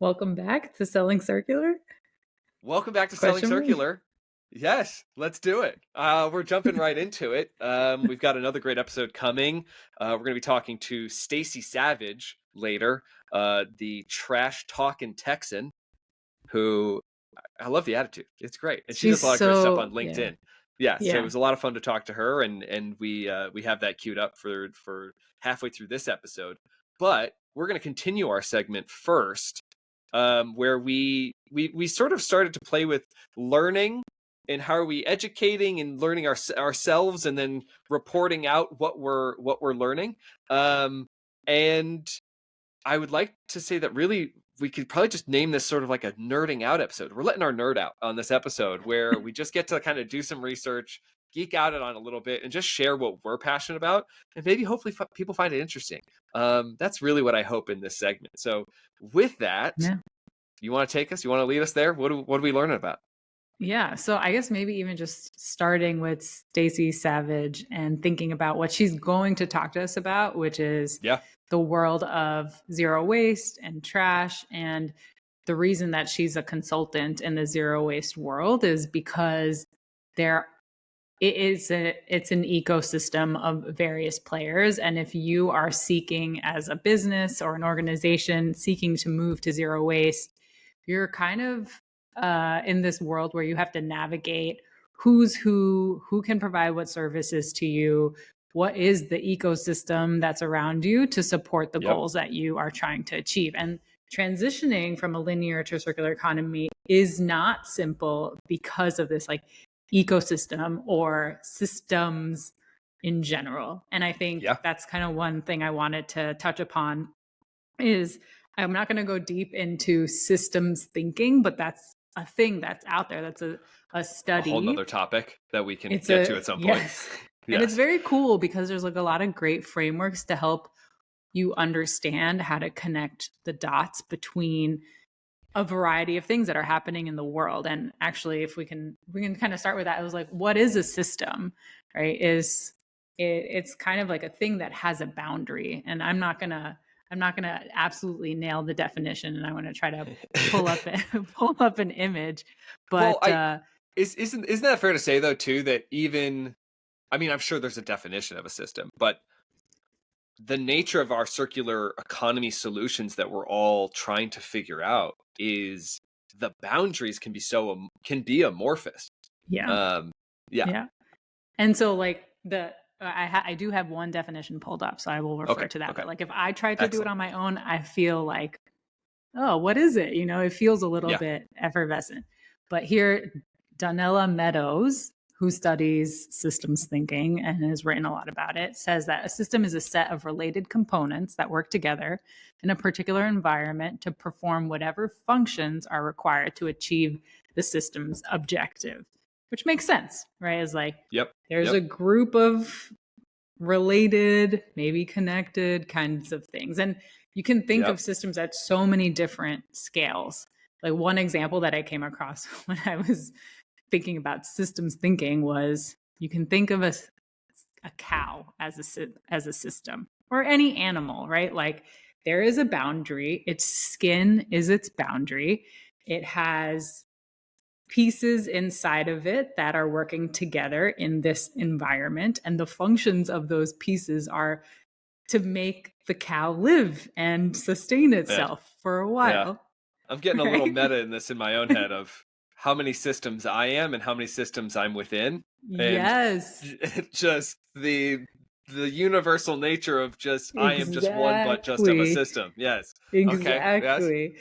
Welcome back to Selling Circular? Welcome back to Selling Question mark? Circular. Yes, let's do it. We're jumping right into it. We've got another great episode coming. We're going to be talking to Stacy Savage later, the trash talking Texan, who I love the attitude. It's great, and she does She's a lot of great stuff so on LinkedIn. Yeah, so it yeah. was a lot of fun to talk to her, and we have that queued up for halfway through this episode. But we're going to continue our segment first, where we sort of started to play with learning and how are we educating and learning ourselves, and then reporting out what we're learning. And I would like to say that really we could probably just name this sort of like a nerding out episode. We're letting our nerd out on this episode, where we just get to kind of do some research, geek out it on a little bit, and just share what we're passionate about, and maybe hopefully people find it interesting. That's really what I hope in this segment. So with that, Yeah. you want to take us? You want to lead us there? What are we learning about? Yeah. So I guess maybe even just starting with Stacy Savage and thinking about what she's going to talk to us about, which is the world of zero waste and trash. And the reason that she's a consultant in the zero waste world is because it's an ecosystem of various players. And if you are seeking, as a business or an organization seeking to move to zero waste, you're kind of in this world where you have to navigate who's who can provide what services to you, what is the ecosystem that's around you to support the goals that you are trying to achieve. And transitioning from a linear to a circular economy is not simple because of this like ecosystem or systems in general. And I think that's kind of one thing I wanted to touch upon is I'm not going to go deep into systems thinking, but that's a thing that's out there. That's a study. A whole nother topic that we can get to at some point. Yes. And it's very cool because there's like a lot of great frameworks to help you understand how to connect the dots between a variety of things that are happening in the world. And actually, if we can kind of start with that. It was like, what is a system, right? It's kind of like a thing that has a boundary. And I'm not gonna absolutely nail the definition, and I want to try to pull up an image. But isn't that fair to say though too, that even, I mean, I'm sure there's a definition of a system, but the nature of our circular economy solutions that we're all trying to figure out is the boundaries can be amorphous. Yeah. And so like I do have one definition pulled up, so I will refer to that. But like if I tried to do it on my own, I feel like, oh, what is it? You know, it feels a little bit effervescent. But here, Donella Meadows, who studies systems thinking and has written a lot about it, says that a system is a set of related components that work together in a particular environment to perform whatever functions are required to achieve the system's objective. Which makes sense, right? It's like, there's a group of related, maybe connected kinds of things. And you can think of systems at so many different scales. Like one example that I came across when I was thinking about systems thinking was, you can think of a cow as a system, or any animal, right? Like there is a boundary. Its skin is its boundary. It has pieces inside of it that are working together in this environment. And the functions of those pieces are to make the cow live and sustain itself for a while. I'm getting a little meta in this in my own head of how many systems I am and how many systems I'm within. And just the universal nature of just, I am just one, but just of a system. Yes. Exactly. Okay.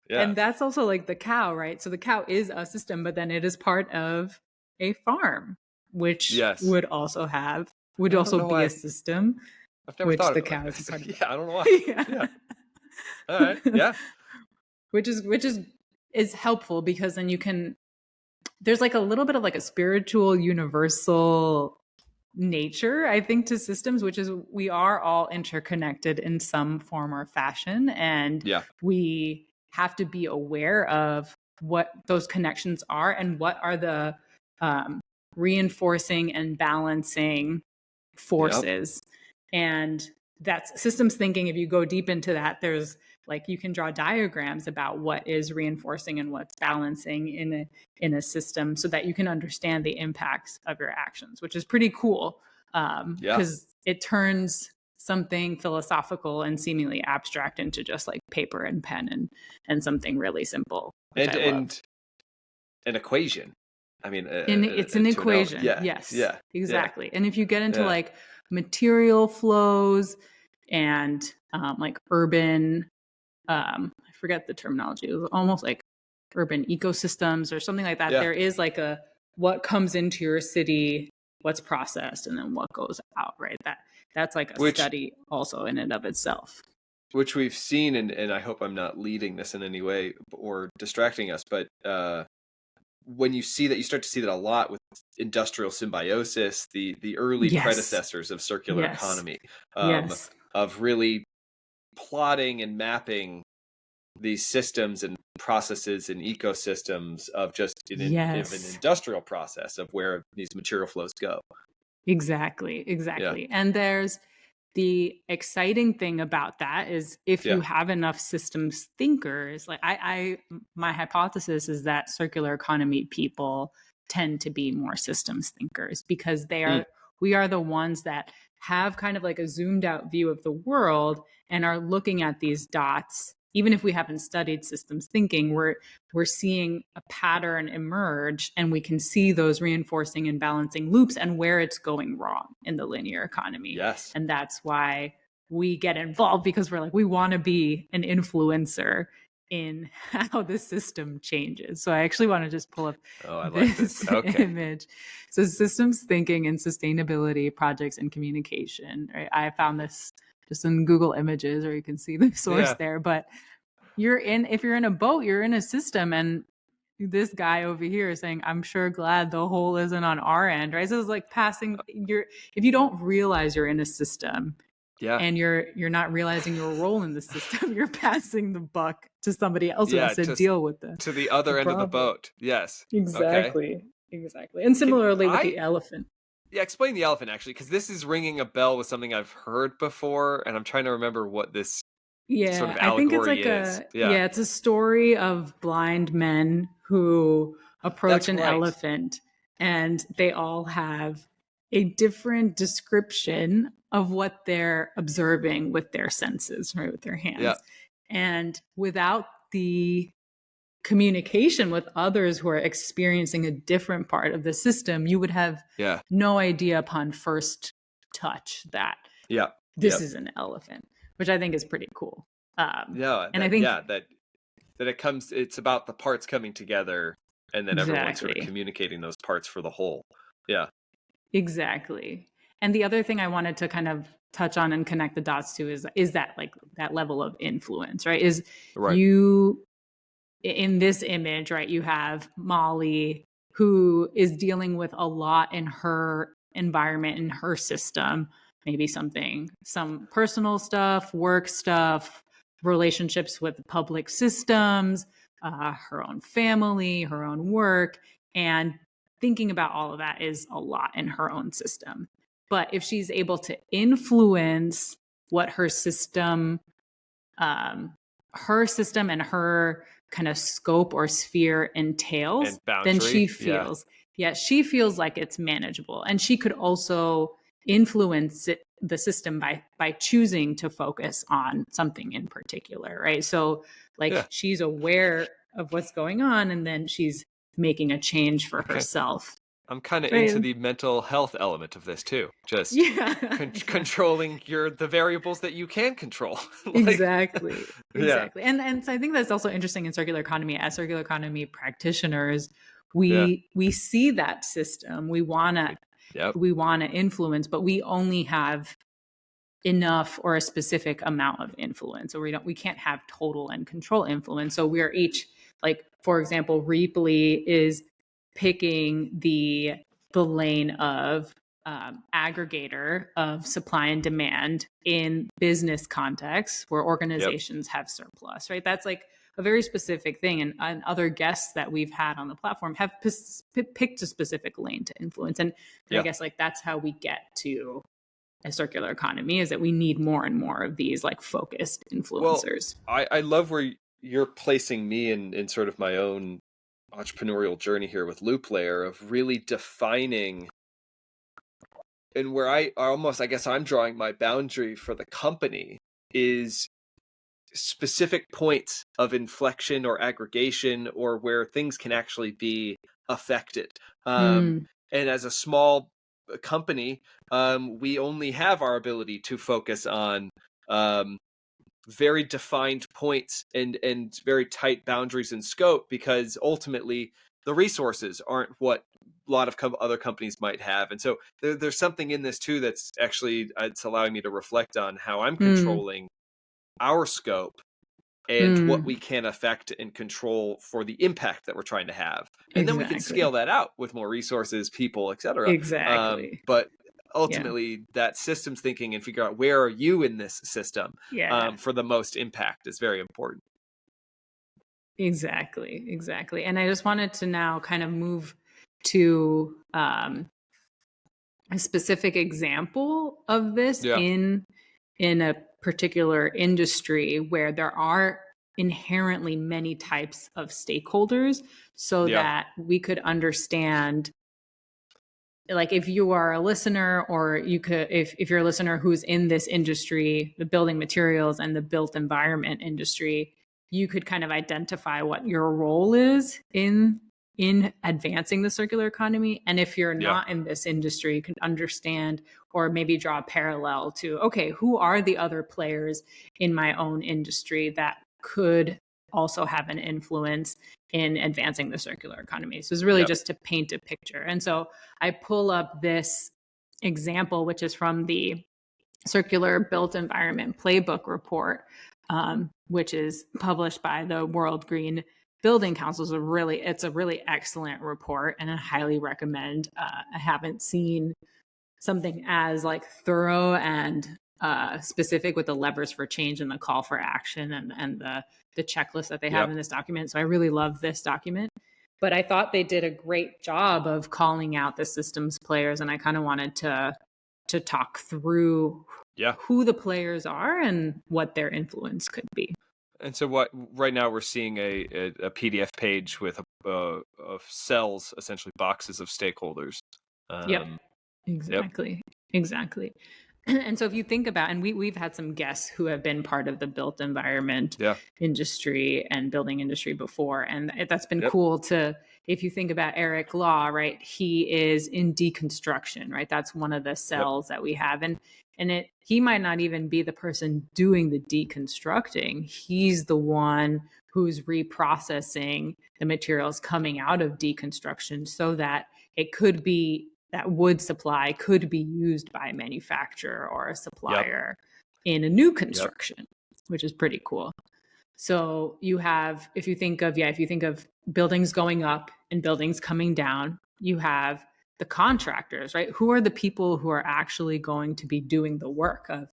Yeah. And that's also like the cow, right? So the cow is a system, but then it is part of a farm, which would also be a system. I've never thought of it. Cow is part of. I don't know why. All right. Yeah. Which is helpful, because then there's like a little bit of like a spiritual universal nature, I think, to systems, which is we are all interconnected in some form or fashion. And we have to be aware of what those connections are and what are the reinforcing and balancing forces. And that's systems thinking. If you go deep into that, there's like you can draw diagrams about what is reinforcing and what's balancing in a system so that you can understand the impacts of your actions, which is pretty cool. Because it turns something philosophical and seemingly abstract into just like paper and pen and something really simple. And an equation. I mean, it's an equation. Yes. Yeah. Exactly. Yeah. And if you get into like material flows and like urban, I forget the terminology. It was almost like urban ecosystems or something like that. Yeah. There is like what comes into your city, what's processed, and then what goes out, right? That's like a study also in and of itself. Which we've seen, and I hope I'm not leading this in any way or distracting us, but when you start to see that a lot with industrial symbiosis, the early predecessors of circular economy, of really plotting and mapping these systems and processes and ecosystems of just an industrial process of where these material flows go. Exactly. Yeah. And there's the exciting thing about that is if you have enough systems thinkers, like my hypothesis is that circular economy people tend to be more systems thinkers because we are the ones that have kind of like a zoomed out view of the world and are looking at these dots. Even if we haven't studied systems thinking, we're seeing a pattern emerge and we can see those reinforcing and balancing loops and where it's going wrong in the linear economy. Yes. And that's why we get involved, because we're like, we want to be an influencer in how the system changes. So I actually want to just pull up this image. So systems thinking and sustainability projects and communication, right? I found this just in Google Images, or you can see the source there. But if you're in a boat, you're in a system, and this guy over here is saying, I'm sure glad the hole isn't on our end, right? So it's like passing if you don't realize you're in a system and you're not realizing your role in the system, you're passing the buck to somebody else who has to deal with to the other end of the boat. Yes. Exactly. Okay. Exactly. And similarly with the elephant. Yeah, explain the elephant, actually, because this is ringing a bell with something I've heard before, and I'm trying to remember what this sort of allegory I think it's like is. It's a story of blind men who approach an elephant, and they all have a different description of what they're observing with their senses, right, with their hands. Yeah. And without the communication with others who are experiencing a different part of the system, you would have no idea upon first touch that this is an elephant, which I think is pretty cool. And I think that it's about the parts coming together, and then everyone's sort of communicating those parts for the whole. Yeah, exactly. And the other thing I wanted to kind of touch on and connect the dots to is that like that level of influence, right? You in this image, right, you have Molly, who is dealing with a lot in her environment, in her system, maybe some personal stuff, work stuff, relationships with public systems, her own family, her own work, and thinking about all of that is a lot in her own system. But if she's able to influence what her system and her kind of scope or sphere entails, then she feels like it's manageable. And she could also influence the system by choosing to focus on something in particular, right? So she's aware of what's going on, and then she's making a change for herself. I'm kind of into the mental health element of this too. Just controlling the variables that you can control. Exactly. And so I think that's also interesting in circular economy. As circular economy practitioners, we see that system. We want to influence, but we only have enough or a specific amount of influence, or we can't have total and control influence. So we're each, like, for example, Reaply is picking the lane of aggregator of supply and demand in business contexts where organizations have surplus, right? That's like a very specific thing. And other guests that we've had on the platform have picked a specific lane to influence. And I guess like that's how we get to a circular economy, is that we need more and more of these like focused influencers. Well, I love where you're placing me in sort of my own entrepreneurial journey here with Loop Layer of really defining, and where I guess I'm drawing my boundary for the company is specific points of inflection or aggregation or where things can actually be affected. And as a small company, we only have our ability to focus on very defined points and very tight boundaries and scope, because ultimately the resources aren't what a lot of other companies might have. And so there's something in this too that's actually, it's allowing me to reflect on how I'm controlling our scope and what we can affect and control for the impact that we're trying to have. And then we can scale that out with more resources, people, etc. Exactly. But ultimately that systems thinking and figure out where are you in this system for the most impact is very important. Exactly. And I just wanted to now kind of move to a specific example of this in a particular industry where there are inherently many types of stakeholders, so that we could understand, like, if you are a listener, or you could, if you're a listener who's in this industry, the building materials and the built environment industry, you could kind of identify what your role is in advancing the circular economy. And if you're not in this industry, you can understand or maybe draw a parallel to, okay, who are the other players in my own industry that could also have an influence in advancing the circular economy. So it's really just to paint a picture. And so I pull up this example, which is from the Circular Built Environment Playbook report, which is published by the World Green Building Council. It's a really excellent report, and I highly recommend. I haven't seen something as like thorough and specific with the levers for change and the call for action and the checklist that they have in this document. So I really love this document. But I thought they did a great job of calling out the systems players, and I kind of wanted to talk through who the players are and what their influence could be. And so what right now we're seeing a PDF page with of cells, essentially boxes of stakeholders. Exactly. And so if you think about, and we've had some guests who have been part of the built environment industry and building industry before, and that's been cool to, if you think about Eric Law, right? He is in deconstruction, right? That's one of the cells that we have. And he might not even be the person doing the deconstructing. He's the one who's reprocessing the materials coming out of deconstruction so that it could be, that wood supply could be used by a manufacturer or a supplier in a new construction, which is pretty cool. So you have, if you think of buildings going up and buildings coming down, you have the contractors, right? Who are the people who are actually going to be doing the work of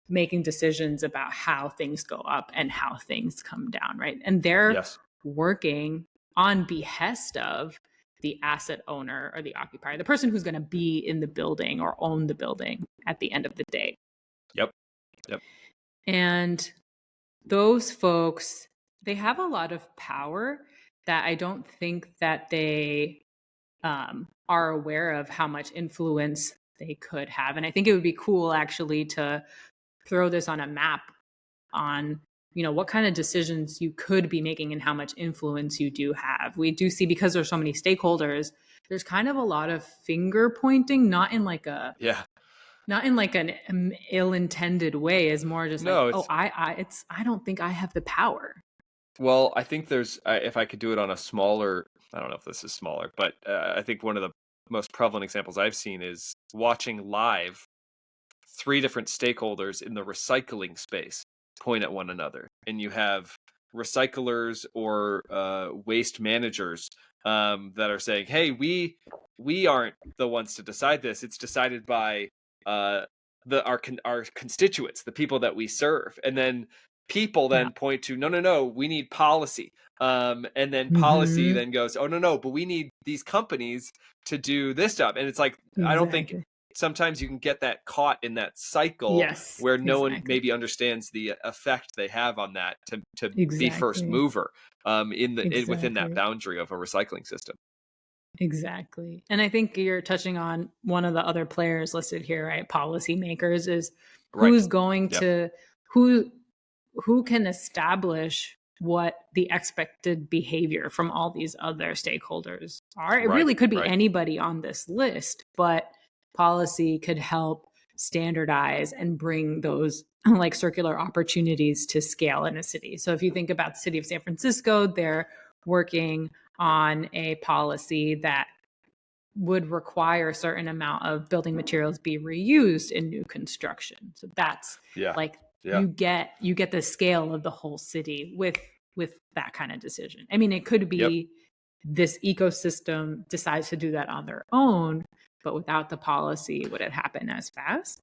making decisions about how things go up and how things come down, right? And they're working on behest of the asset owner or the occupier, the person who's going to be in the building or own the building at the end of the day. And those folks, they have a lot of power that I don't think that they are aware of how much influence they could have. And I think it would be cool actually to throw this on a map on, you know, what kind of decisions you could be making and how much influence you do have. We do see, because there's so many stakeholders, there's kind of a lot of finger pointing, not in like a not in like an ill-intended way, is more just I don't think I have the power. Well, I think there's, if I could do it on a smaller, I don't know if this is smaller, but I think one of the most prevalent examples I've seen is watching live 3 different stakeholders in the recycling space point at one another. And you have recyclers or waste managers that are saying, hey, we aren't the ones to decide this. It's decided by our constituents, the people that we serve. And then people then point to, no, we need policy. And then policy then goes, oh, no, but we need these companies to do this job. And it's like, I don't think sometimes you can get that caught in that cycle where no one maybe understands the effect they have on that to be first mover within that boundary of a recycling system. Exactly. And I think you're touching on one of the other players listed here, right? Policymakers is who's going to, who can establish what the expected behavior from all these other stakeholders are. It really could be anybody on this list, but policy could help standardize and bring those like circular opportunities to scale in a city. So if you think about the city of San Francisco, they're working on a policy that would require a certain amount of building materials be reused in new construction. So that's you get the scale of the whole city with that kind of decision. I mean, it could be this ecosystem decides to do that on their own, but without the policy, would it happen as fast?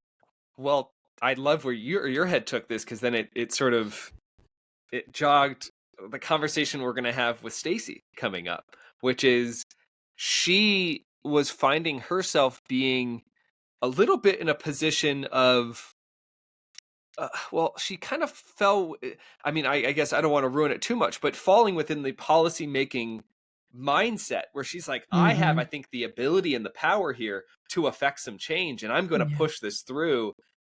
Well, I love where your head took this, because then it jogged the conversation we're going to have with Stacy coming up, which is she was finding herself being a little bit in a position of, she kind of fell. I mean, I guess I don't want to ruin it too much, but falling within the policy making mindset where she's like, I have, I think, the ability and the power here to affect some change, and I'm going to push this through,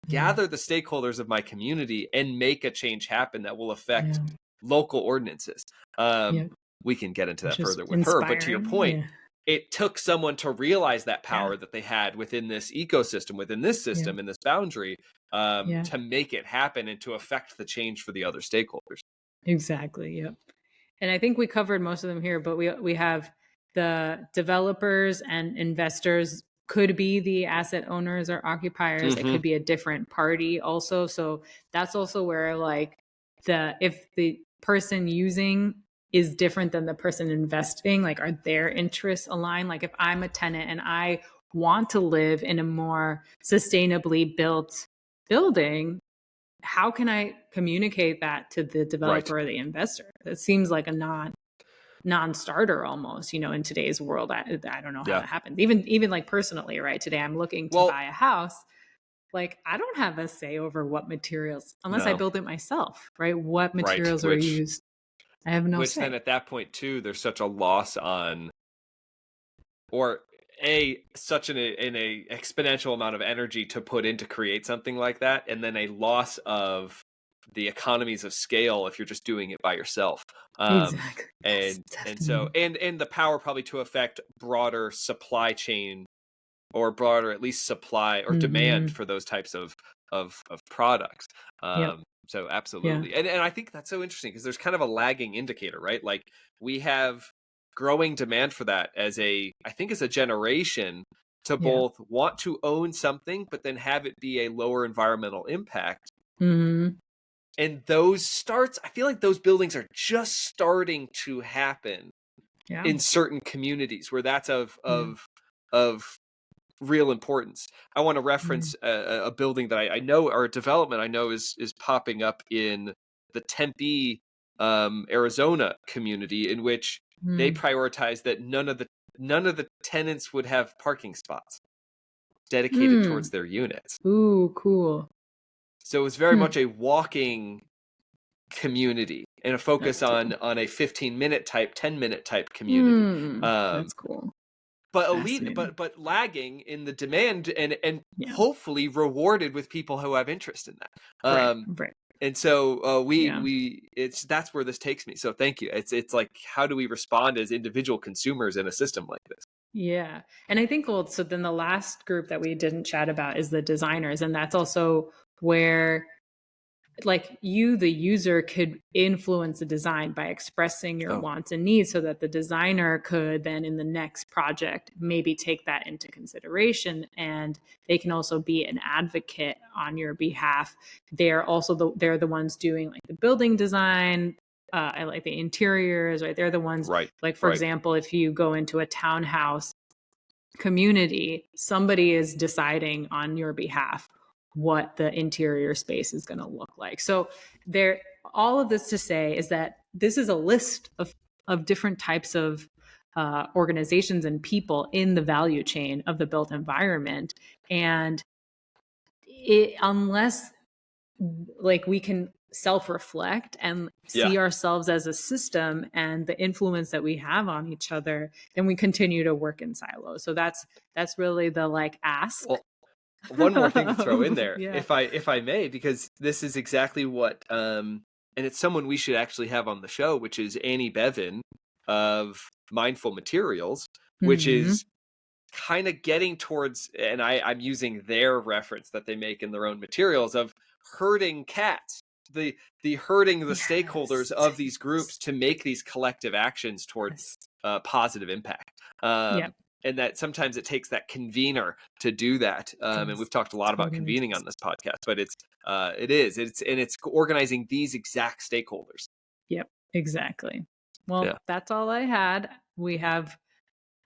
gather the stakeholders of my community, and make a change happen that will affect local ordinances. We can get into that further with her, but to your point, it took someone to realize that power that they had within this ecosystem, within this system, in this boundary, to make it happen and to affect the change for the other stakeholders. Exactly. Yep. And I think we covered most of them here, but we have the developers and investors could be the asset owners or occupiers. It could be a different party also. So that's also where like if the person using is different than the person investing, like are their interests aligned? Like if I'm a tenant and I want to live in a more sustainably built building, how can I communicate that to the developer or the investor? It seems like a non-starter almost, in today's world. I don't know how that happens. Even like personally, right? Today I'm looking to buy a house. Like I don't have a say over what materials, unless I build it myself, right? What materials are used. I have no say. Which then at that point too, there's such a loss on, or such an exponential amount of energy to put in to create something like that, and then a loss of the economies of scale if you're just doing it by yourself. Exactly. And so the power probably to affect broader supply chain, or broader at least supply or demand for those types of products. So absolutely. And I think that's so interesting, because there's kind of a lagging indicator, right? Like we have growing demand for that as a generation to both want to own something, but then have it be a lower environmental impact. And I feel like those buildings are just starting to happen in certain communities where that's of real importance. I want to reference a building that I know, or a development I know is popping up in the Tempe, Arizona community, in which they prioritize that none of the tenants would have parking spots dedicated towards their units. Ooh, cool. So it was very much a walking community and a focus on a 15-minute type, 10-minute type community. That's cool. But but lagging in the demand, and hopefully rewarded with people who have interest in that. Right. And so that's where this takes me. So thank you. It's like, how do we respond as individual consumers in a system like this? Yeah. And I think, so then the last group that we didn't chat about is the designers. And that's also where like you, the user, could influence the design by expressing your wants and needs, so that the designer could then in the next project maybe take that into consideration, and they can also be an advocate on your behalf. They're also they're the ones doing like the building design, I like the interiors, right? They're the ones, like for example, if you go into a townhouse community, somebody is deciding on your behalf what the interior space is going to look like. So all of this to say is that this is a list of different types of organizations and people in the value chain of the built environment. And unless like we can self-reflect and see ourselves as a system and the influence that we have on each other, then we continue to work in silos. So that's really the like ask. Well, one more thing to throw in there, if I may, because this is exactly what and it's someone we should actually have on the show, which is Annie Bevan of Mindful Materials, which is kind of getting towards, and I'm using their reference that they make in their own materials of herding cats, the herding the stakeholders of these groups to make these collective actions towards positive impact. And that sometimes it takes that convener to do that. And we've talked a lot about convening on this podcast, but it's organizing these exact stakeholders. Yep, exactly. Well, that's all I had.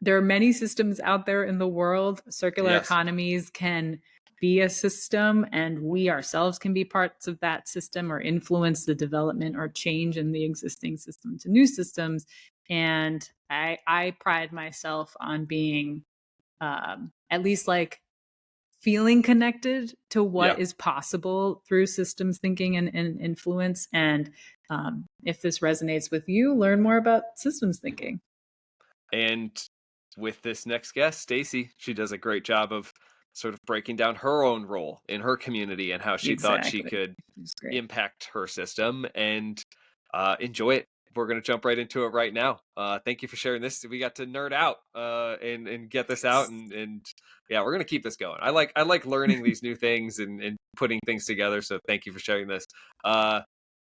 There are many systems out there in the world. Circular economies can be a system, and we ourselves can be parts of that system or influence the development or change in the existing system to new systems. And I pride myself on being at least like feeling connected to what is possible through systems thinking and influence. And if this resonates with you, learn more about systems thinking. And with this next guest, Stacy, she does a great job of sort of breaking down her own role in her community and how she thought she could impact her system, and enjoy it. We're going to jump right into it right now. Thank you for sharing this. We got to nerd out and get this out, and yeah, we're going to keep this going. I like learning these new things and putting things together. So thank you for sharing this.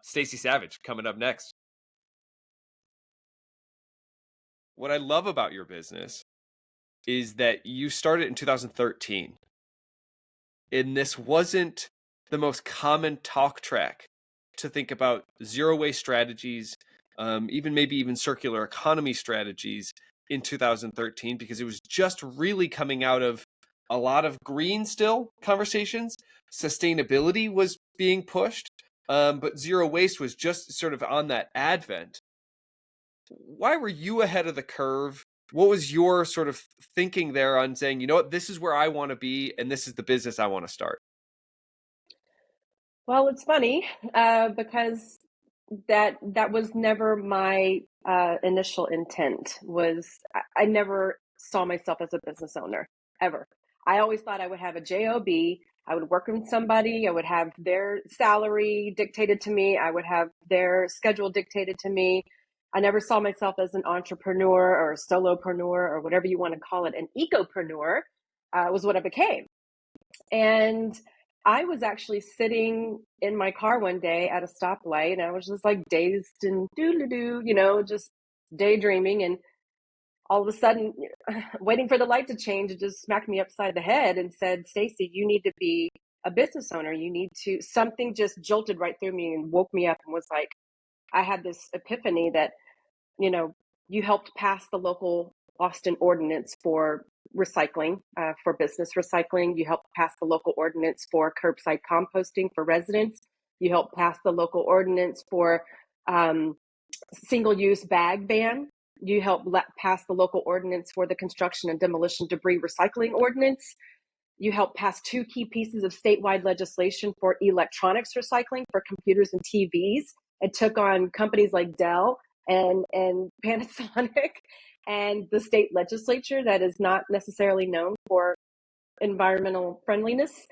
Stacy Savage coming up next. What I love about your business is that you started in 2013, and this wasn't the most common talk track to think about zero waste strategies, even circular economy strategies in 2013, because it was just really coming out of a lot of green still conversations. Sustainability was being pushed, but zero waste was just sort of on that advent. Why were you ahead of the curve? What was your sort of thinking there on saying, you know what, this is where I want to be, and this is the business I want to start? Well, it's funny because that was never my initial intent. I never saw myself as a business owner, ever. I always thought I would have a job. I would work with somebody. I would have their salary dictated to me. I would have their schedule dictated to me. I never saw myself as an entrepreneur or a solopreneur or whatever you want to call it. An ecopreneur was what I became. And I was actually sitting in my car one day at a stoplight, and I was just like dazed and doodle-doo, just daydreaming. And all of a sudden, waiting for the light to change, it just smacked me upside the head and said, Stacy, you need to be a business owner. Something just jolted right through me and woke me up and was like, I had this epiphany that, you helped pass the local Austin ordinance for recycling, for business recycling. You helped pass the local ordinance for curbside composting for residents. You helped pass the local ordinance for single-use bag ban. You helped pass the local ordinance for the construction and demolition debris recycling ordinance. You helped pass 2 key pieces of statewide legislation for electronics recycling for computers and TVs. It took on companies like Dell and Panasonic and the state legislature that is not necessarily known for environmental friendliness.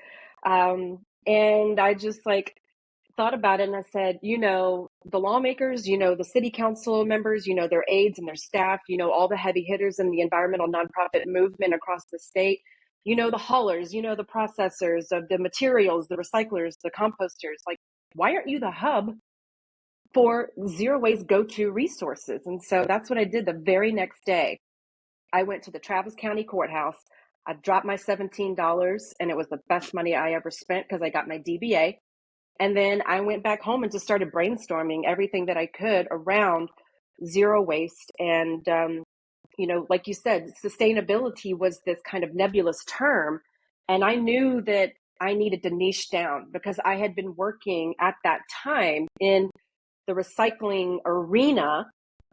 And I just thought about it, and I said, the lawmakers, the city council members, their aides and their staff, all the heavy hitters in the environmental nonprofit movement across the state, the haulers, the processors of the materials, the recyclers, the composters. Why aren't you the hub for zero waste go-to resources? And so that's what I did the very next day. I went to the Travis County Courthouse. I dropped my $17, and it was the best money I ever spent because I got my DBA. And then I went back home and just started brainstorming everything that I could around zero waste. And, like you said, sustainability was this kind of nebulous term. And I knew that I needed to niche down because I had been working at that time in the recycling arena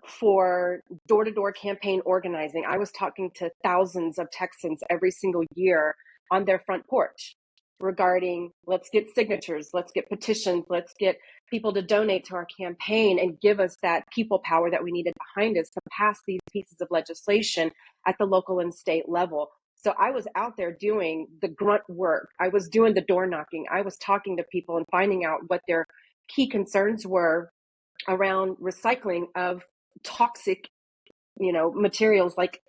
for door-to-door campaign organizing. I was talking to thousands of Texans every single year on their front porch regarding, let's get signatures, let's get petitions, let's get people to donate to our campaign and give us that people power that we needed behind us to pass these pieces of legislation at the local and state level. So I was out there doing the grunt work. I was doing the door knocking. I was talking to people and finding out what their key concerns were around recycling of toxic, materials like,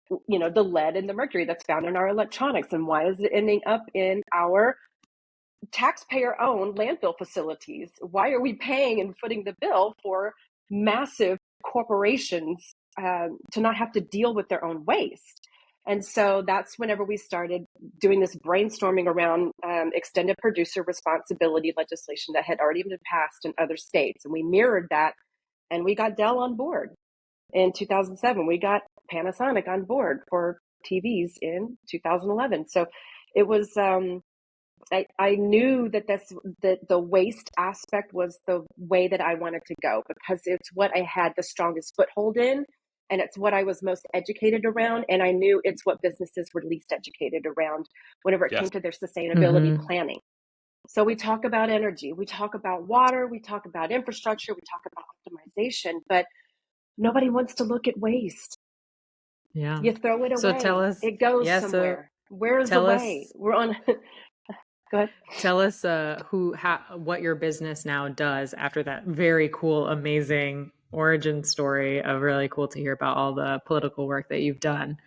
the lead and the mercury that's found in our electronics, and why is it ending up in our taxpayer-owned landfill facilities? Why are we paying and footing the bill for massive corporations to not have to deal with their own waste? And so that's whenever we started doing this brainstorming around extended producer responsibility legislation that had already been passed in other states. And we mirrored that, and we got Dell on board. In 2007, we got Panasonic on board for TVs in 2011. So it was, I knew that the waste aspect was the way that I wanted to go, because it's what I had the strongest foothold in, and it's what I was most educated around. And I knew it's what businesses were least educated around whenever it came to their sustainability planning. So we talk about energy, we talk about water, we talk about infrastructure, we talk about optimization, but nobody wants to look at waste. Yeah. You throw it away. So tell us, it goes somewhere. Where's the way? We're on. Go ahead. Tell us what your business now does after that very cool, amazing origin story. Really cool to hear about all the political work that you've done.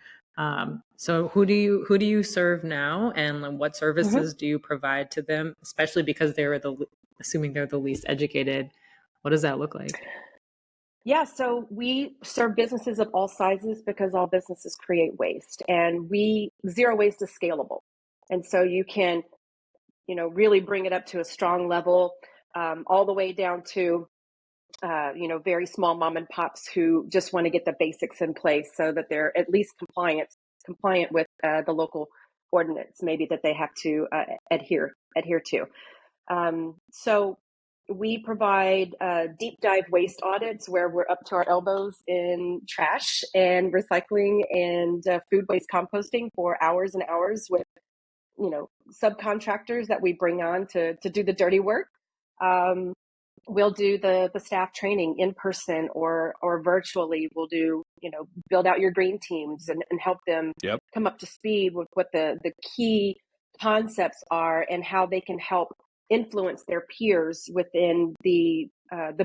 So who do you serve now, and what services do you provide to them, especially because assuming they're the least educated? What does that look like? Yeah, so we serve businesses of all sizes because all businesses create waste, and zero waste is scalable. And so you can, really bring it up to a strong level, all the way down to, very small mom and pops who just want to get the basics in place so that they're at least compliant with the local ordinance, maybe that they have to adhere to. So we provide deep dive waste audits where we're up to our elbows in trash and recycling and food waste composting for hours and hours with, subcontractors that we bring on to do the dirty work. We'll do the staff training in person or virtually. We'll do, build out your green teams and help them come up to speed with what the key concepts are and how they can help influence their peers within the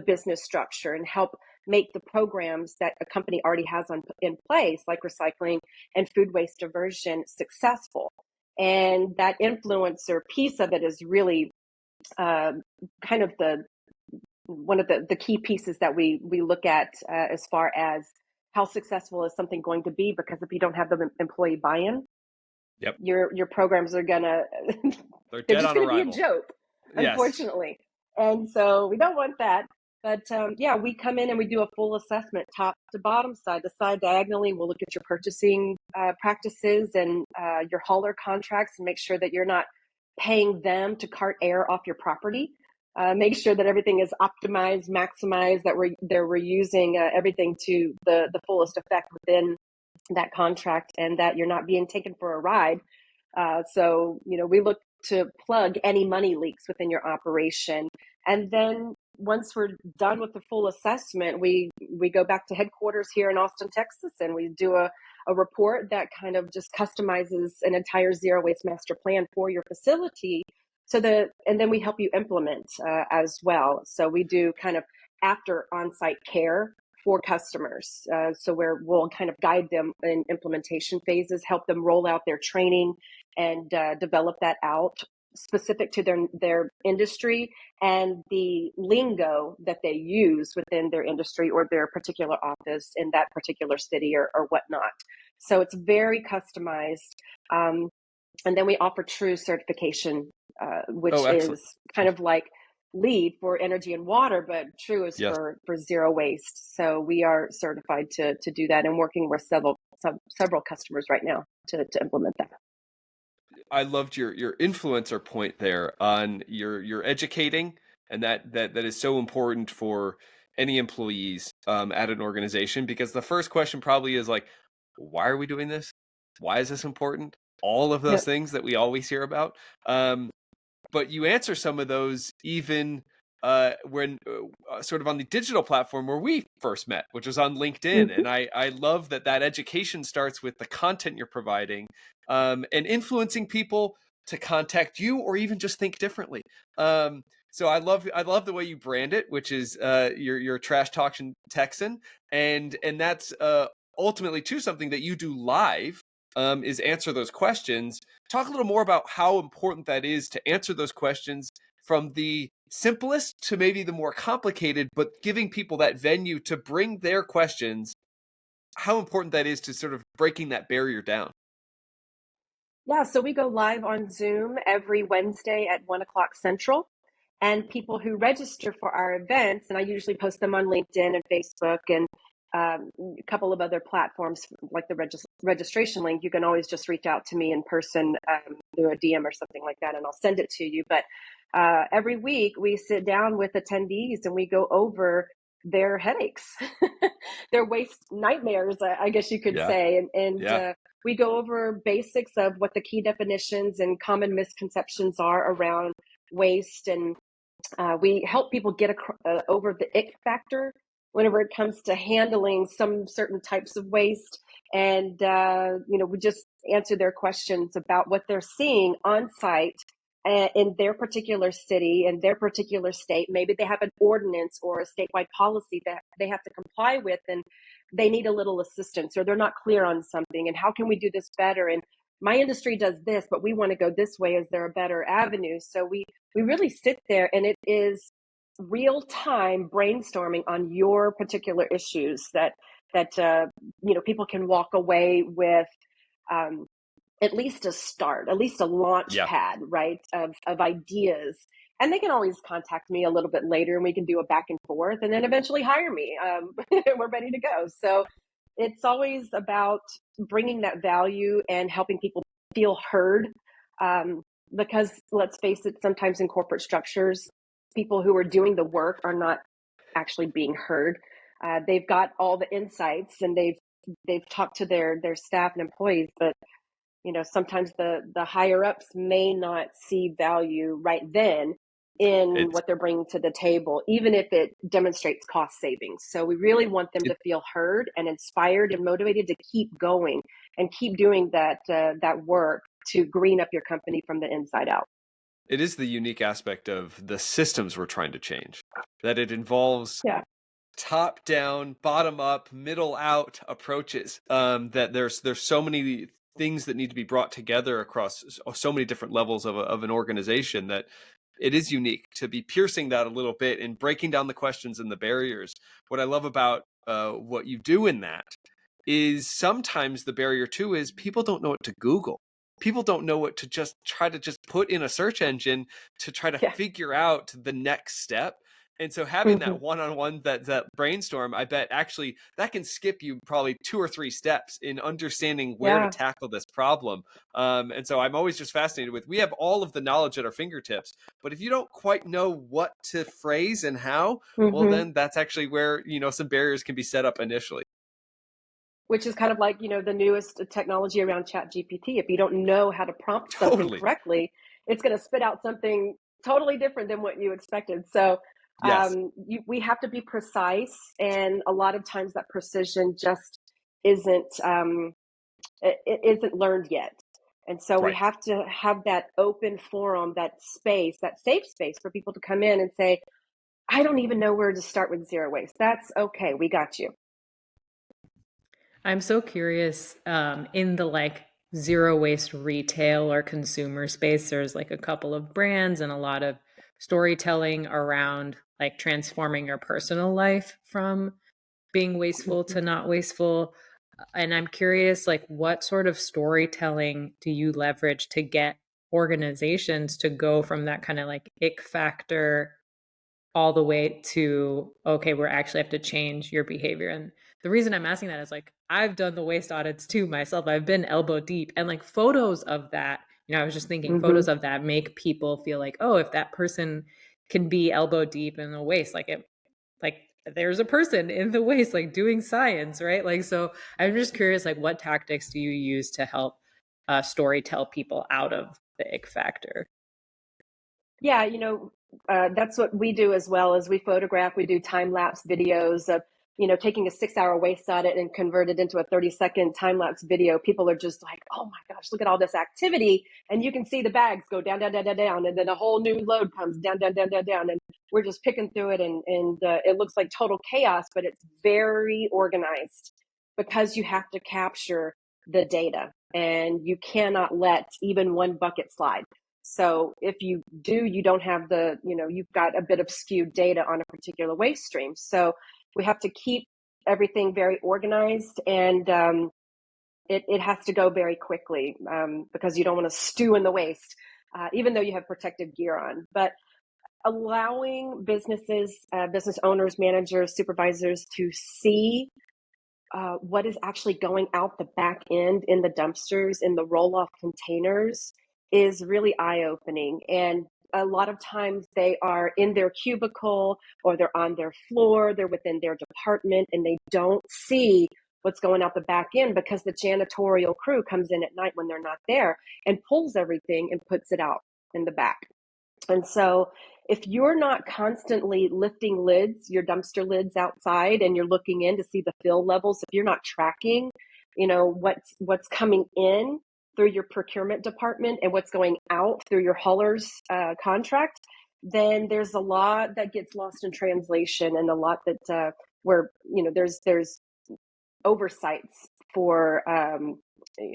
business structure and help make the programs that a company already has in place, like recycling and food waste diversion, successful. And that influencer piece of it is really kind of one of the key pieces that we look at as far as how successful is something going to be, because if you don't have the employee buy-in, your programs are gonna they're just gonna be a joke, unfortunately. And so we don't want that. But we come in and we do a full assessment, top to bottom, side to side, diagonally. We'll look at your purchasing practices and your hauler contracts and make sure that you're not paying them to cart air off your property. Make sure that everything is optimized, maximized, that we're using everything to the fullest effect within that contract, and that you're not being taken for a ride. So we look to plug any money leaks within your operation. And then once we're done with the full assessment, we go back to headquarters here in Austin, Texas, and we do a report that kind of just customizes an entire zero waste master plan for your facility. And then we help you implement as well. So we do kind of after on-site care for customers. So where we'll kind of guide them in implementation phases, help them roll out their training and develop that out specific to their industry and the lingo that they use within their industry or their particular office in that particular city or whatnot. So it's very customized. And then we offer true certification, which is kind of like LEED for energy and water, but true is for zero waste. So we are certified to do that and working with several customers right now to implement that. I loved your influencer point there on your educating, and that is so important for any employees at an organization, because the first question probably is like, why are we doing this? Why is this important? All of those things that we always hear about. But you answer some of those even when sort of on the digital platform where we first met, which was on LinkedIn. And I love that education starts with the content you're providing, and influencing people to contact you or even just think differently. So I love the way you brand it, which is your trash talking Texan, and that's ultimately too something that you do live, is answer those questions. Talk a little more about how important that is to answer those questions, from the simplest to maybe the more complicated, but giving people that venue to bring their questions, how important that is to sort of breaking that barrier down. Yeah, so we go live on Zoom every Wednesday at 1 o'clock Central. And people who register for our events, and I usually post them on LinkedIn and Facebook and a couple of other platforms like the registration link, you can always just reach out to me in person through a DM or something like that, and I'll send it to you. But every week we sit down with attendees and we go over their headaches, their waste nightmares, I guess you could say. And we go over basics of what the key definitions and common misconceptions are around waste. And we help people get over the ick factor whenever it comes to handling some certain types of waste. And, we just answer their questions about what they're seeing on site in their particular city and their particular state. Maybe they have an ordinance or a statewide policy that they have to comply with, and they need a little assistance, or they're not clear on something. And how can we do this better? And my industry does this, but we want to go this way. Is there a better avenue? So we really sit there, and it is real time brainstorming on your particular issues that people can walk away with at least a start, at least a launch pad, right, of ideas. And they can always contact me a little bit later, and we can do a back and forth, and then eventually hire me. We're ready to go. So it's always about bringing that value and helping people feel heard. Because let's face it, sometimes in corporate structures, people who are doing the work are not actually being heard. They've got all the insights, and they've talked to their staff and employees, but sometimes the higher ups may not see value right then in what they're bringing to the table, even if it demonstrates cost savings. So we really want them to feel heard and inspired and motivated to keep going and keep doing that work to green up your company from the inside out. It is the unique aspect of the systems we're trying to change, that it involves top down, bottom up, middle out approaches. That there's so many things that need to be brought together across so many different levels of an organization, that it is unique to be piercing that a little bit and breaking down the questions and the barriers. What I love about what you do in that is sometimes the barrier too is people don't know what to Google. People don't know what to just try to just put in a search engine to try to figure out the next step. And so having that one-on-one, that brainstorm, I bet actually that can skip you probably 2 or 3 steps in understanding where to tackle this problem. And so I'm always just fascinated with, we have all of the knowledge at our fingertips, but if you don't quite know what to phrase and how, well, then that's actually where, some barriers can be set up initially. Which is kind of like, the newest technology around ChatGPT. If you don't know how to prompt something correctly, it's going to spit out something totally different than what you expected. So we have to be precise, and a lot of times that precision just isn't learned yet. And so we have to have that open forum, that space, that safe space for people to come in and say, I don't even know where to start with zero waste. That's okay. We got you. I'm so curious, in the zero waste retail or consumer space, there's a couple of brands and a lot of storytelling around transforming your personal life from being wasteful to not wasteful. And I'm curious, what sort of storytelling do you leverage to get organizations to go from that kind of ick factor all the way to, okay, we actually have to change your behavior? And the reason I'm asking that is I've done the waste audits too myself. I've been elbow deep, and photos of that, I was just thinking photos of that make people feel oh, if that person can be elbow deep in the waste, there's a person in the waste, like doing science, right? Like, so I'm just curious, like, what tactics do you use to help story tell people out of the ick factor? Yeah, that's what we do as well. As we photograph, we do time-lapse videos of, taking a 6-hour waste audit and convert it into a 30-second time-lapse video. People are just like, oh my gosh, look at all this activity. And you can see the bags go down, down, down, down, down. And then a whole new load comes down, down, down, down, down. And we're just picking through it. And it looks like total chaos, but it's very organized because you have to capture the data and you cannot let even one bucket slide. So if you do, you don't have you've got a bit of skewed data on a particular waste stream. So we have to keep everything very organized, and it has to go very quickly because you don't want to stew in the waste, even though you have protective gear on. But allowing businesses, business owners, managers, supervisors to see what is actually going out the back end in the dumpsters, in the roll-off containers, is really eye-opening. And a lot of times they are in their cubicle or they're on their floor, they're within their department, and they don't see what's going out the back end because the janitorial crew comes in at night when they're not there and pulls everything and puts it out in the back. And so if you're not constantly lifting lids, your dumpster lids outside, and you're looking in to see the fill levels, if you're not tracking, what's coming in through your procurement department and what's going out through your hauler's contract, then there's a lot that gets lost in translation, and a lot that where there's oversights for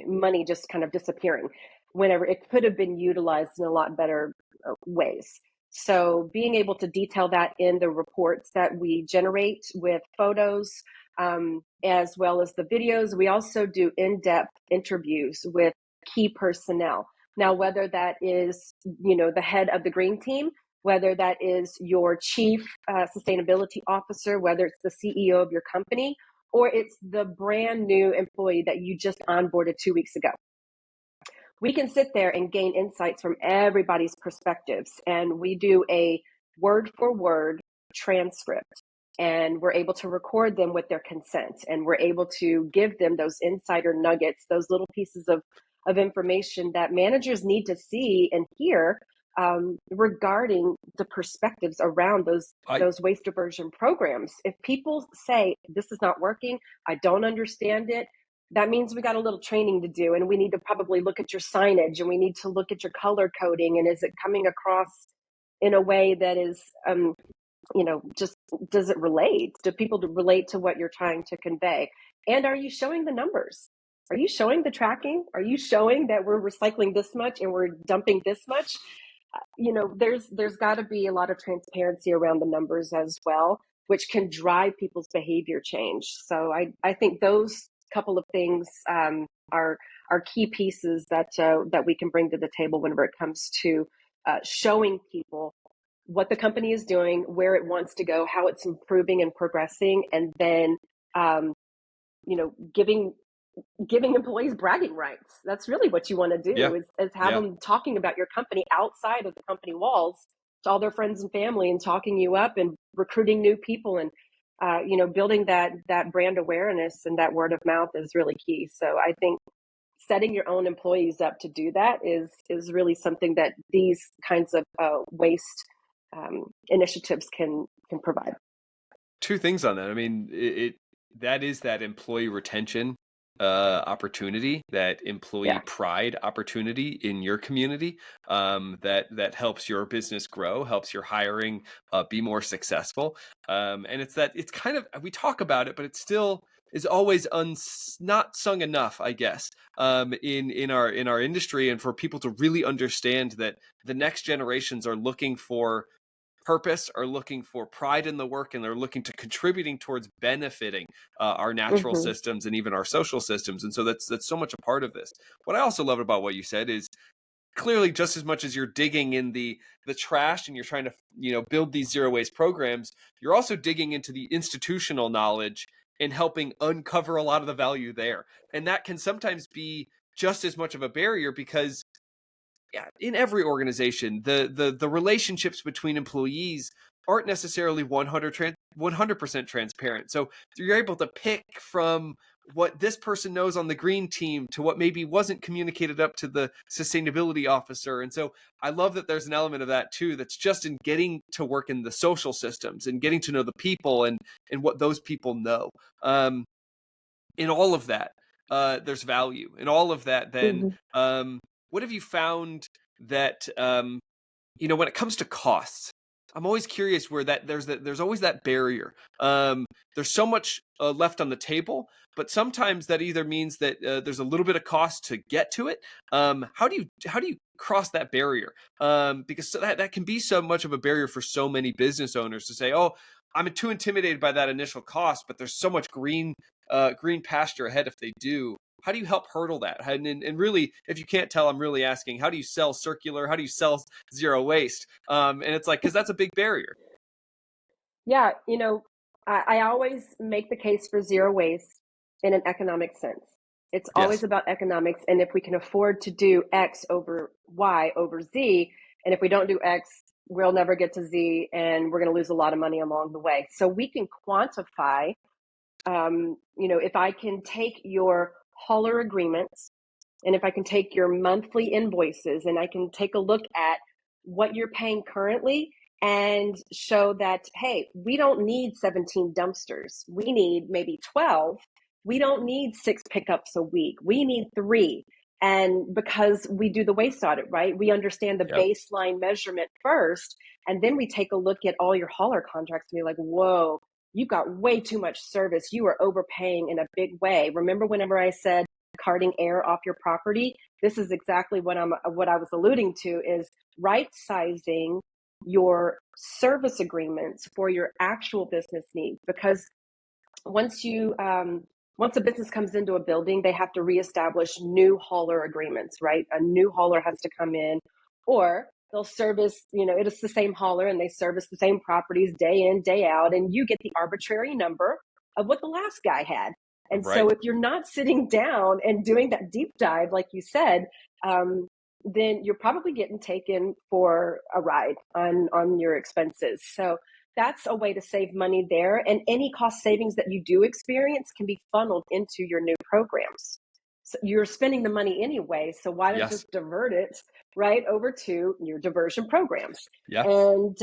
money just kind of disappearing whenever it could have been utilized in a lot better ways. So being able to detail that in the reports that we generate with photos, as well as the videos. We also do in-depth interviews with key personnel. Now, whether that is, the head of the green team, whether that is your chief sustainability officer, whether it's the CEO of your company, or it's the brand new employee that you just onboarded 2 weeks ago. We can sit there and gain insights from everybody's perspectives, and we do a word for word transcript, and we're able to record them with their consent, and we're able to give them those insider nuggets, those little pieces of information that managers need to see and hear regarding the perspectives around those waste diversion programs. If people say, this is not working, I don't understand it, that means we got a little training to do, and we need to probably look at your signage, and we need to look at your color coding, and is it coming across in a way that is, just does it relate? Do people relate to what you're trying to convey? And are you showing the numbers? Are you showing the tracking? Are you showing that we're recycling this much and we're dumping this much? There's got to be a lot of transparency around the numbers as well, which can drive people's behavior change. So I think those couple of things are key pieces that we can bring to the table whenever it comes to showing people what the company is doing, where it wants to go, how it's improving and progressing, and then giving employees bragging rights. That's really what you want to do, is have them talking about your company outside of the company walls to all their friends and family, and talking you up and recruiting new people, and building that brand awareness, and that word of mouth is really key. So I think setting your own employees up to do that is really something that these kinds of waste initiatives can provide. Two things on that. I mean, that is that employee retention opportunity, that employee pride opportunity in your community, that helps your business grow, helps your hiring be more successful. And it's kind of, we talk about it, but it still is always not sung enough, I guess, in our industry, and for people to really understand that the next generations are looking for purpose, are looking for pride in the work, and they're looking to contributing towards benefiting our natural systems and even our social systems. And so that's so much a part of this. What I also love about what you said is, clearly, just as much as you're digging in the trash and you're trying to build these zero waste programs, you're also digging into the institutional knowledge and helping uncover a lot of the value there. And that can sometimes be just as much of a barrier, because in every organization, the relationships between employees aren't necessarily 100% 100% transparent. So you're able to pick from what this person knows on the green team to what maybe wasn't communicated up to the sustainability officer. And so I love that there's an element of that too, that's just in getting to work in the social systems and getting to know the people and what those people know. In all of that, there's value. In all of that, then, what have you found that, when it comes to costs? I'm always curious where there's always that barrier. There's so much left on the table, but sometimes that either means that there's a little bit of cost to get to it. How do you cross that barrier? Because that can be so much of a barrier for so many business owners to say, "Oh, I'm too intimidated by that initial cost," but there's so much green pasture ahead if they do. How do you help hurdle that? And really, if you can't tell, I'm really asking, how do you sell circular? How do you sell zero waste? And it's like, because that's a big barrier. Yeah, I always make the case for zero waste in an economic sense. It's always about economics. And if we can afford to do X over Y over Z, and if we don't do X, we'll never get to Z, and we're going to lose a lot of money along the way. So we can quantify, if I can take your hauler agreements, and if I can take your monthly invoices, and I can take a look at what you're paying currently and show that, hey, we don't need 17 dumpsters. We need maybe 12. We don't need 6 pickups a week. We need 3. And because we do the waste audit, right? We understand the baseline measurement first, and then we take a look at all your hauler contracts and be like, whoa, you've got way too much service. You are overpaying in a big way. Remember whenever I said carting air off your property? This is exactly what I was alluding to, is right sizing your service agreements for your actual business needs. Because once a business comes into a building, they have to reestablish new hauler agreements, right? A new hauler has to come in, or they'll service, it is the same hauler and they service the same properties day in, day out, and you get the arbitrary number of what the last guy had. And so if you're not sitting down and doing that deep dive, like you said, then you're probably getting taken for a ride on your expenses. So that's a way to save money there. And any cost savings that you do experience can be funneled into your new programs. So you're spending the money anyway, so why not just divert it right over to your diversion programs? And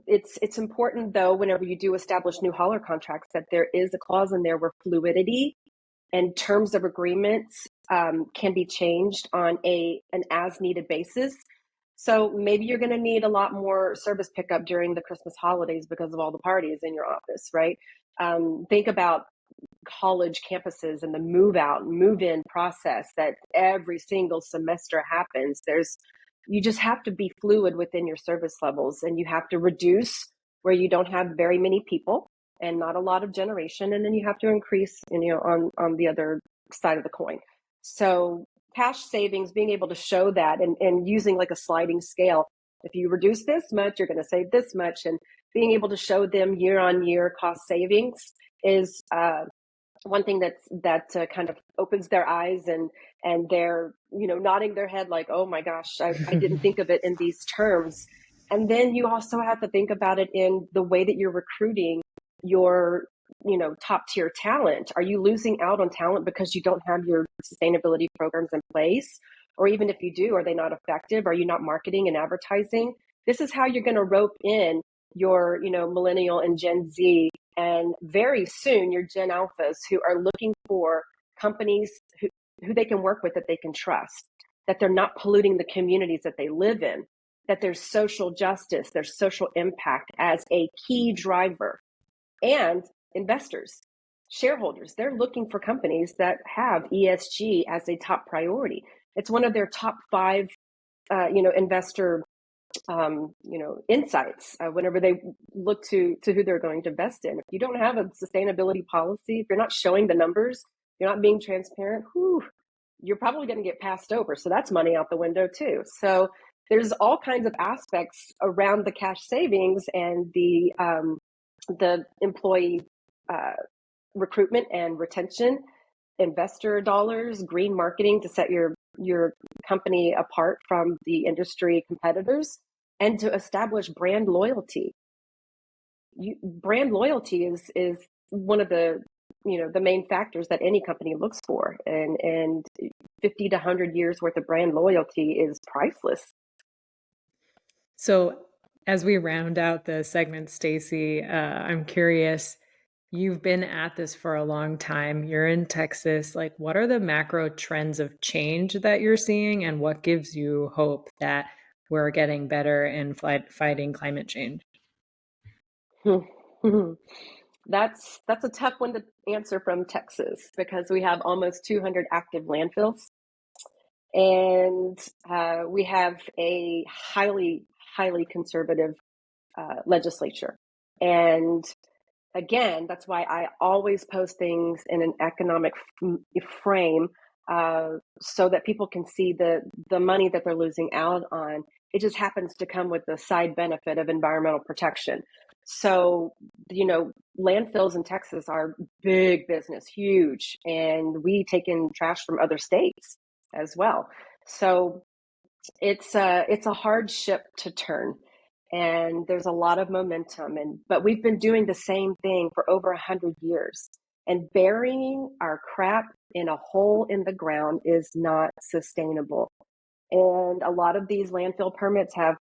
it's important, though, whenever you do establish new hauler contracts, that there is a clause in there where fluidity and terms of agreements can be changed on an as needed basis. So maybe you're going to need a lot more service pickup during the Christmas holidays because of all the parties in your office, right? Think about college campuses and the move out and move in process that every single semester happens. You just have to be fluid within your service levels, and you have to reduce where you don't have very many people and not a lot of generation. And then you have to increase, on the other side of the coin. So cash savings, being able to show that and using like a sliding scale. If you reduce this much, you're going to save this much. And being able to show them year on year cost savings is one thing that kind of opens their eyes, and they're, nodding their head like, oh my gosh, I didn't think of it in these terms. And then you also have to think about it in the way that you're recruiting your, top tier talent. Are you losing out on talent because you don't have your sustainability programs in place? Or even if you do, are they not effective? Are you not marketing and advertising? This is how you're going to rope in your, millennial and Gen Z, and very soon your Gen Alphas, who are looking for companies who they can work with, that they can trust, that they're not polluting the communities that they live in, that there's social justice, there's social impact as a key driver. And investors, shareholders, they're looking for companies that have ESG as a top priority. It's one of their top 5, investor insights whenever they look to who they're going to invest in. If you don't have a sustainability policy, if you're not showing the numbers, you're not being transparent, you're probably going to get passed over. So that's money out the window too. So there's all kinds of aspects around the cash savings and the employee recruitment and retention, investor dollars, green marketing to set your company apart from the industry competitors, and to establish brand loyalty. brand loyalty is one of the, the main factors that any company looks for, and 50 to 100 years worth of brand loyalty is priceless. So as we round out the segment, Stacy, I'm curious, you've been at this for a long time. You're in Texas. Like, what are the macro trends of change that you're seeing, and what gives you hope that we're getting better in fighting climate change? That's a tough one to answer from Texas, because we have almost 200 active landfills, and we have a highly conservative legislature. And again, that's why I always post things in an economic frame, so that people can see the money that they're losing out on. It just happens to come with the side benefit of environmental protection. So, landfills in Texas are big business, huge, and we take in trash from other states as well. So it's a hard ship to turn, and there's a lot of momentum, but we've been doing the same thing for over 100 years, and burying our crap in a hole in the ground is not sustainable. And a lot of these landfill permits have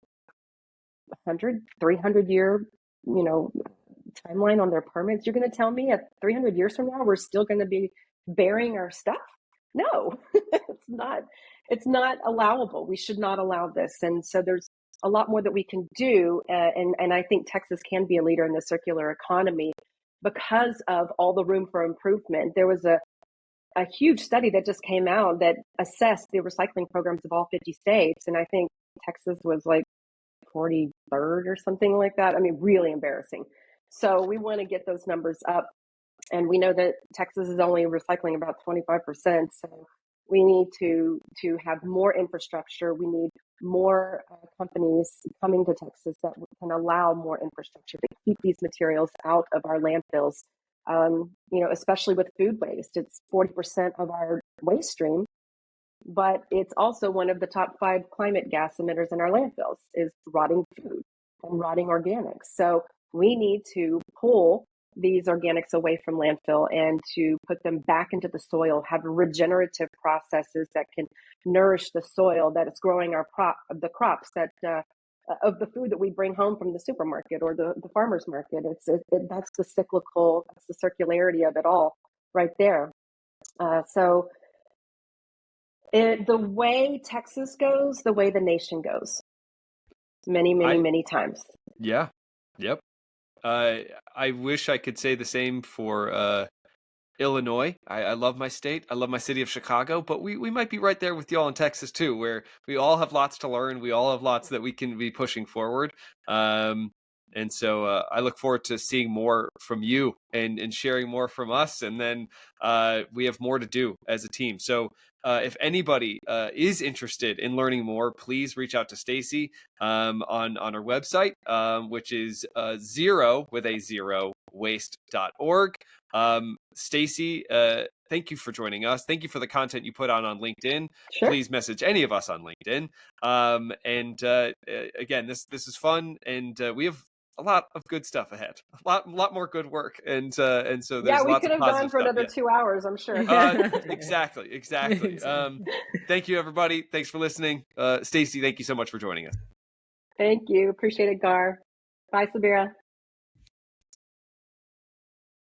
100, 300 year, timeline on their permits. You're going to tell me at 300 years from now, we're still going to be burying our stuff? No, it's not allowable. We should not allow this. And so there's a lot more that we can do. And I think Texas can be a leader in the circular economy because of all the room for improvement. There was a huge study that just came out that assessed the recycling programs of all 50 states. And I think Texas was like 43rd or something like that. I mean, really embarrassing. So we want to get those numbers up. And we know that Texas is only recycling about 25%. So we need to have more infrastructure. We need more companies coming to Texas that can allow more infrastructure to keep these materials out of our landfills. Especially with food waste, it's 40% of our waste stream, but it's also one of the top 5 climate gas emitters in our landfills is rotting food and rotting organics. So we need to pull these organics away from landfill and to put them back into the soil, have regenerative processes that can nourish the soil that is growing the crops that of the food that we bring home from the supermarket or the farmer's market. That's the cyclical, that's the circularity of it all right there. So the way Texas goes, the way the nation goes, many times. Yeah. Yep. I wish I could say the same for Illinois. I love my state. I love my city of Chicago, but we might be right there with y'all in Texas too, where we all have lots to learn. We all have lots that we can be pushing forward. And so I look forward to seeing more from you and sharing more from us. And then we have more to do as a team. So if anybody is interested in learning more, please reach out to Stacy on our website, which is zerowaste.org. Stacy, thank you for joining us. Thank you for the content you put on LinkedIn. Sure. Please message any of us on LinkedIn. Again, this is fun, and we have a lot of good stuff ahead. A lot more good work, and so there's lots of positive stuff. Yeah, we could have gone for another 2 hours, I'm sure. Exactly. Thank you, everybody. Thanks for listening. Stacy, thank you so much for joining us. Thank you. Appreciate it, Garr. Bye, Sabira.